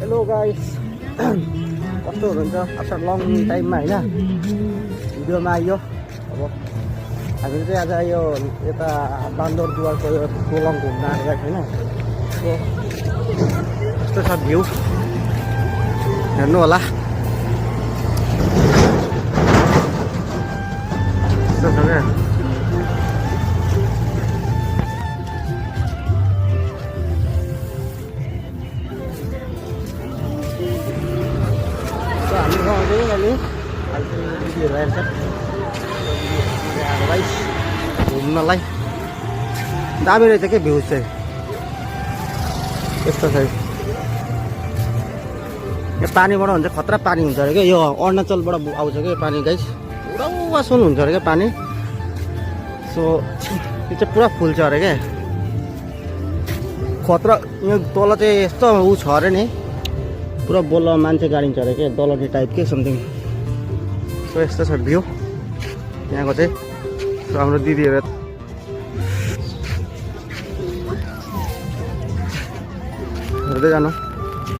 hello guys कस्तो हुनुहुन्छ after long टाइममा होइन भिडियोमा आइयो अब हामीले चाहिँ आज यो यता बान्दरदुवारको यो कोलम घुम्न आएको होइन यस्तो छ भ्यू हेर्नु होला यस्तो छ क्या हामी गाउँदै अहिले दिदीहरू आएर गाइस घुम्नलाई दामी रहेछ के भ्यू चाहिँ यस्तो छ यो पानीबाट हुन्छ खतरा पानी हुन्छ अरे क्या यो अरुणाचलबाट आउँछ क्या पानी गाइस पुरा वासन हुन्छ अरे क्या पानी सो यो चाहिँ पुरा फुल छ अरे क्या खतरा यो तल चाहिँ यस्तो ऊ छ अरे नि पुरा बोल मान्छे गाडिन्छ अरे क्या दलनी टाइप के समथिङ सो यस्तो छ भ्यू यहाँको चाहिँ सो हाम्रो दिदीहरू हेर्दै जानु